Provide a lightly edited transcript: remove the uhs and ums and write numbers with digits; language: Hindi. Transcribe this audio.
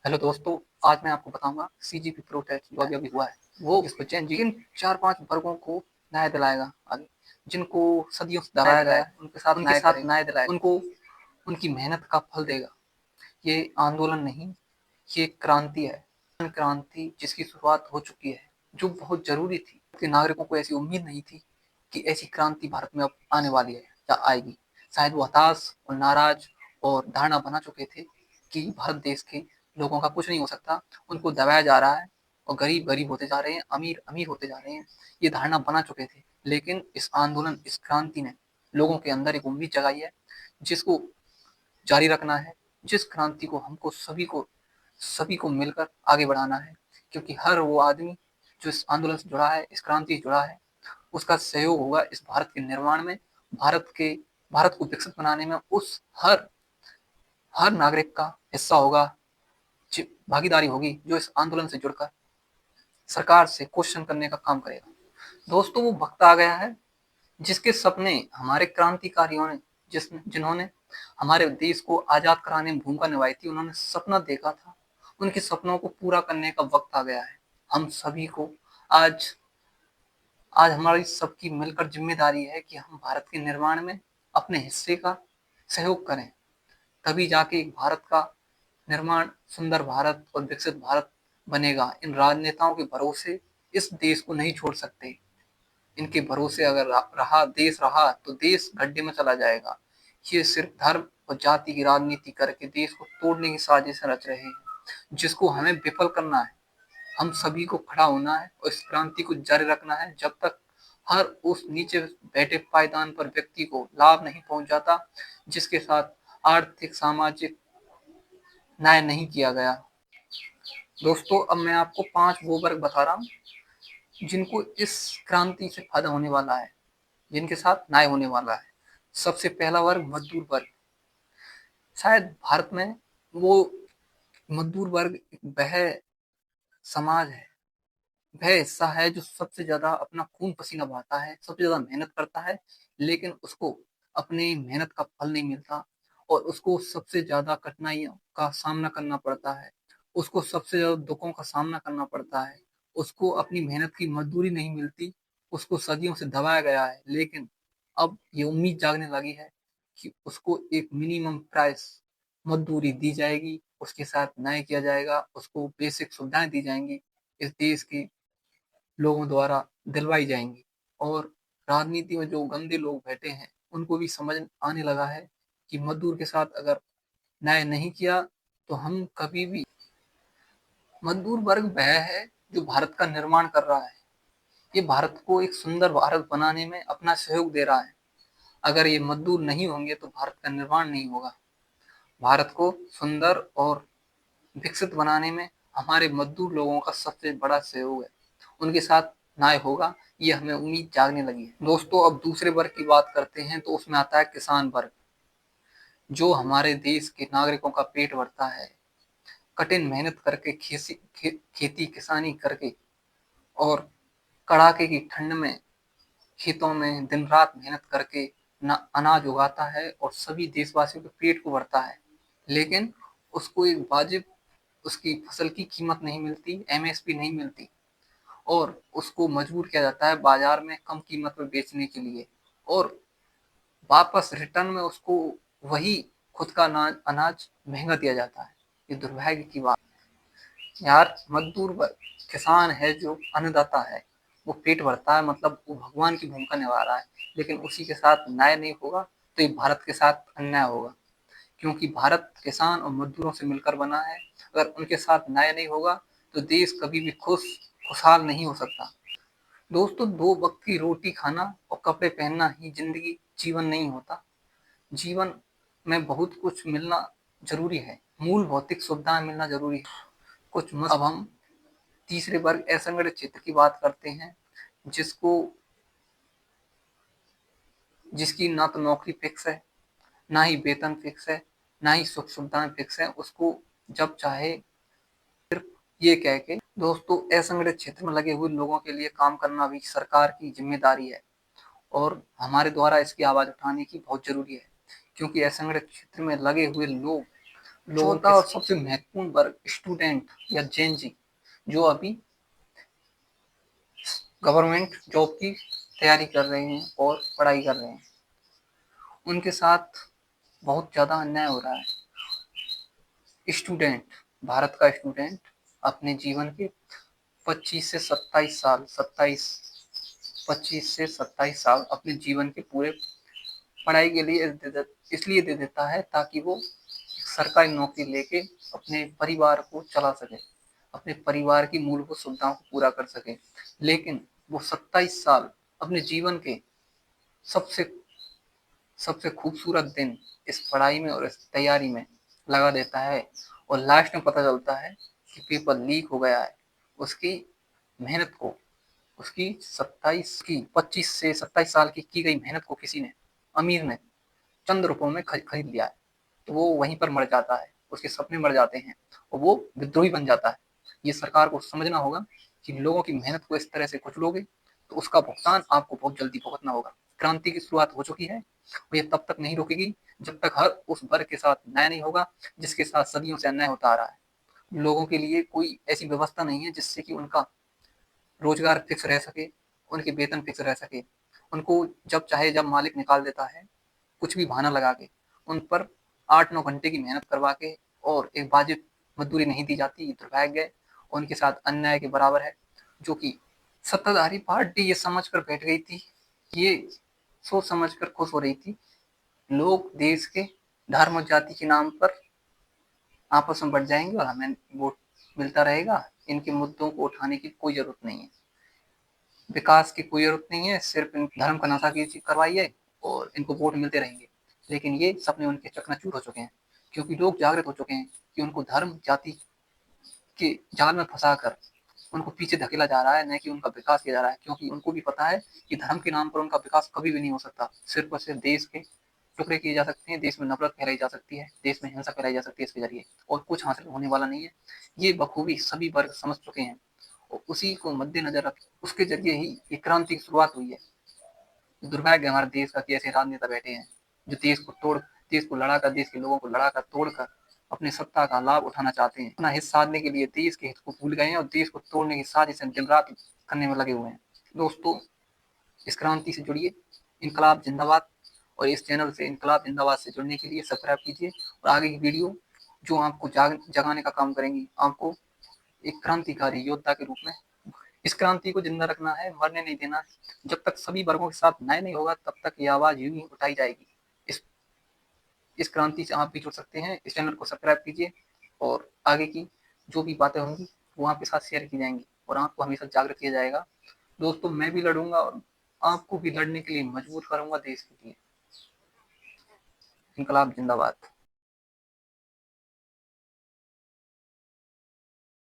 हेलो दोस्तों, आज मैं आपको बताऊंगा सीजीपी प्रोटेस्ट जो अभी हुआ है वो जिसको चैन जी इन 4-5 वर्गों को न्याय दिलाएगा आगे, जिनको सदियों से दबाया गया है उनके साथ न्याय दिलाएगा, उनको उनकी मेहनत का फल देगा। ये आंदोलन नहीं, ये क्रांति है। क्रांति जिसकी शुरुआत हो चुकी है, जो बहुत जरूरी थी कि नागरिकों को ऐसी उम्मीद नहीं थी कि ऐसी क्रांति भारत में अब आने वाली है या आएगी। शायद वो हताश और नाराज और धारणा बना चुके थे कि भारत देश के लोगों का कुछ नहीं हो सकता, उनको दबाया जा रहा है और गरीब गरीब होते जा रहे हैं, अमीर अमीर होते जा रहे हैं। ये धारणा बना चुके थे, लेकिन इस आंदोलन, इस क्रांति ने लोगों के अंदर एक उम्मीद जगाई है, जिसको जारी रखना है, जिस क्रांति को हमको सभी को मिलकर आगे बढ़ाना है। क्योंकि हर वो आदमी जो इस आंदोलन से जुड़ा है, इस क्रांति से जुड़ा है, उसका सहयोग होगा इस भारत के निर्माण में, भारत को विकसित बनाने में। उस हर हर नागरिक का हिस्सा होगा, भागीदारी होगी, जो इस आंदोलन से जुड़कर सरकार से क्वेश्चन करने का काम करेगा। दोस्तों, वो वक्त आ गया है जिसके सपने हमारे क्रांतिकारियों ने, जिन्होंने हमारे देश को आजाद कराने में भूमिका निभाई थी, उन्होंने सपना देखा था। उनके सपनों को पूरा करने का वक्त आ गया है। हम सभी को आज आज हमारी सबकी मिलकर जिम्मेदारी है कि हम भारत के निर्माण में अपने हिस्से का सहयोग करें। तभी जाके एक भारत का निर्माण, सुंदर भारत और विकसित भारत बनेगा। इन राजनेताओं के भरोसे इस देश को नहीं छोड़ सकते। इनके भरोसे अगर रहा तो देश गड्ढे में चला जाएगा। ये सिर्फ धर्म और जाति की राजनीति करके देश को तोड़ने की साजिश रच रहे हैं, जिसको हमें विफल करना है। हम सभी को खड़ा होना है और इस क्रांति को जारी रखना है जब तक हर उस नीचे बैठे पायदान पर व्यक्ति को लाभ नहीं पहुंच जाता, जिसके साथ आर्थिक सामाजिक न्याय नहीं किया गया। दोस्तों, अब मैं आपको 5 वो वर्ग बता रहा हूँ जिनको इस क्रांति से फायदा होने वाला है, जिनके साथ न्याय होने वाला है। सबसे पहला वर्ग मजदूर वर्ग। शायद भारत में वो मजदूर वर्ग वह समाज है, वह हिस्सा है जो सबसे ज्यादा अपना खून पसीना बहाता है, सबसे ज्यादा मेहनत करता है, लेकिन उसको अपनी मेहनत का फल नहीं मिलता और उसको सबसे ज्यादा कठिनाइयों का सामना करना पड़ता है। उसको सबसे ज्यादा दुखों का सामना करना पड़ता है। उसको अपनी मेहनत की मजदूरी नहीं मिलती। उसको सदियों से दबाया गया है, लेकिन अब ये उम्मीद जागने लगी है कि उसको एक मिनिमम प्राइस मजदूरी दी जाएगी, उसके साथ न्याय किया जाएगा, उसको बेसिक सुविधाएं दी जाएंगी, इस देश की लोगों द्वारा दिलवाई जाएंगी। और राजनीति में जो गंदे लोग बैठे हैं, उनको भी समझ आने लगा है कि मजदूर के साथ अगर न्याय नहीं किया तो हम कभी भी। मजदूर वर्ग वह है जो भारत का निर्माण कर रहा है। ये भारत को एक सुंदर भारत बनाने में अपना सहयोग दे रहा है। अगर ये मजदूर नहीं होंगे तो भारत का निर्माण नहीं होगा। भारत को सुंदर और विकसित बनाने में हमारे मजदूर लोगों का सबसे बड़ा सहयोग है। उनके साथ न्याय होगा, ये हमें उम्मीद जागने लगी है। दोस्तों, अब दूसरे वर्ग की बात करते हैं तो उसमें आता है किसान वर्ग, जो हमारे देश के नागरिकों का पेट भरता है। कठिन मेहनत करके खेती किसानी करके और कड़ाके की ठंड में खेतों में दिन रात मेहनत करके अनाज उगाता है और सभी देशवासियों के पेट को भरता है। लेकिन उसको एक वाजिब उसकी फसल की कीमत नहीं मिलती, एमएसपी नहीं मिलती, और उसको मजबूर किया जाता है बाजार में कम कीमत पर बेचने के लिए, और वापस रिटर्न में उसको वही खुद का अनाज महंगा दिया जाता है। ये दुर्भाग्य की बात यार। मजदूर किसान है जो अन्नदाता है, वो पेट भरता है, मतलब वो भगवान की भूमिका निभा रहा है। लेकिन उसी के साथ न्याय नहीं होगा तो ये भारत के साथ अन्याय होगा, क्योंकि भारत किसान और मजदूरों से मिलकर बना है। अगर उनके साथ न्याय नहीं होगा तो देश कभी भी खुशहाल नहीं हो सकता। दोस्तों, 2 वक्त की रोटी खाना और कपड़े पहनना ही जिंदगी जीवन नहीं होता। जीवन में बहुत कुछ मिलना जरूरी है, मूल भौतिक सुविधाएं मिलना जरूरी है। अब हम तीसरे वर्ग असंगठित क्षेत्र की बात करते हैं, जिसको जिसकी ना तो नौकरी फिक्स है, ना ही वेतन फिक्स है, ना ही सुख सुविधाएं फिक्स है। उसको जब चाहे ये कह के। दोस्तों, असंगठित क्षेत्र में लगे हुए लोगों के लिए काम करना भी सरकार की जिम्मेदारी है और हमारे द्वारा इसकी आवाज उठाने की बहुत जरूरी है, क्योंकि असंगठित क्षेत्र में लगे हुए लोग चौथा और सबसे महत्वपूर्ण वर्ग स्टूडेंट या जेन जी, जो अभी गवर्नमेंट जॉब की तैयारी कर रहे हैं और पढ़ाई कर रहे हैं, उनके साथ बहुत ज़्यादा अन्याय हो रहा है। स्टूडेंट, भारत का स्टूडेंट अपने जीवन के 25 से 27 साल अपने जीवन के पूरे पढ़ाई के लिए इसलिए दे देता है ताकि वो सरकारी नौकरी लेके अपने परिवार को चला सके, अपने परिवार की मूलभूत सुविधाओं को पूरा कर सके। लेकिन वो 27 साल अपने जीवन के सबसे सबसे खूबसूरत दिन इस पढ़ाई में और इस तैयारी में लगा देता है, और लास्ट में पता चलता है कि पेपर लीक हो गया है। उसकी मेहनत को, उसकी 25 से 27 साल की गई मेहनत को किसी ने, अमीर ने, चंद रुपयों में खरीद लिया है। तो वो वहीं पर मर जाता है, उसके सपने मर जाते हैं और वो विद्रोही बन जाता है। ये सरकार को समझना होगा कि लोगों की मेहनत को इस तरह से कुचलोगे तो उसका भुगतान आपको बहुत जल्दी भुगतना होगा। क्रांति की शुरुआत हो चुकी है और ये तब तक नहीं रुकेगी जब तक हर उस वर्ग के साथ न्याय नहीं होगा जिसके साथ सदियों से अन्याय होता आ रहा है। लोगों के लिए कोई ऐसी व्यवस्था नहीं है जिससे कि उनका रोजगार फिक्स रह सके, उनके वेतन फिक्स रह सके। उनको जब चाहे जब मालिक निकाल देता है, कुछ भी बहाना लगा के उन पर 8-9 घंटे की मेहनत करवा के और एक वाजिब मजदूरी नहीं दी जाती। ये दुर्भाग्य उनके साथ अन्याय के बराबर है, जो कि सत्ताधारी पार्टी ये समझ कर बैठ गई थी, ये सोच समझ कर खुश हो रही थी लोग देश के धर्म और जाति के नाम पर आपस में बढ़ जाएंगे और हमें वोट मिलता रहेगा। इनके मुद्दों को उठाने की कोई जरूरत नहीं है, विकास की कोई जरूरत नहीं है, सिर्फ इन धर्म का नशा की करवाइए और इनको वोट मिलते रहेंगे। लेकिन ये सपने उनके चकनाचूर हो चुके हैं, क्योंकि लोग जागृत हो चुके हैं कि उनको धर्म जाति के जाल में फंसाकर उनको पीछे धकेला जा रहा है, न कि उनका विकास किया जा रहा है। क्योंकि उनको भी पता है कि धर्म के नाम पर उनका विकास कभी भी नहीं हो सकता। सिर्फ और सिर्फ देश के टुकड़े किए जा सकते हैं, देश में नफरत फैलाई जा सकती है, देश में हिंसा फैलाई जा सकती है इसके जरिए, और कुछ हासिल होने वाला नहीं है। ये बखूबी सभी वर्ग समझ चुके हैं और उसी को मद्देनजर रख उसके जरिए ही एक क्रांति की शुरुआत हुई है। दुर्भाग्य हमारे देश का कि ऐसे राजनेता बैठे हैं जो देश को लड़ाकर, देश के लोगों को लड़ाकर तोड़कर अपनी सत्ता का लाभ उठाना चाहते हैं। अपना हित साधने के लिए देश के हित को भूल गए हैं और देश को तोड़ने की साजिश दिन रात करने में लगे हुए हैं। दोस्तों, इस क्रांति से जुड़िए। इनकलाब जिंदाबाद। और इस चैनल से इनकलाब जिंदाबाद से जुड़ने के लिए सब्सक्राइब कीजिए और आगे की वीडियो जो आपको जगाने का काम करेंगी, आपको एक क्रांतिकारी योद्धा के रूप में इस क्रांति को जिंदा रखना है, मरने नहीं देना है। जब तक सभी वर्गों के साथ न्याय नहीं होगा तब तक ये आवाज यूं ही उठाई जाएगी। इस क्रांति से आप भी जुड़ सकते हैं। इस चैनल को सब्सक्राइब कीजिए और आगे की जो भी बातें होंगी वो आपके साथ शेयर की जाएंगी और आपको हमेशा जागृत किया जाएगा। दोस्तों, मैं भी लड़ूंगा और आपको भी लड़ने के लिए मजबूर करूंगा देश के लिए। इनकलाब जिंदाबाद।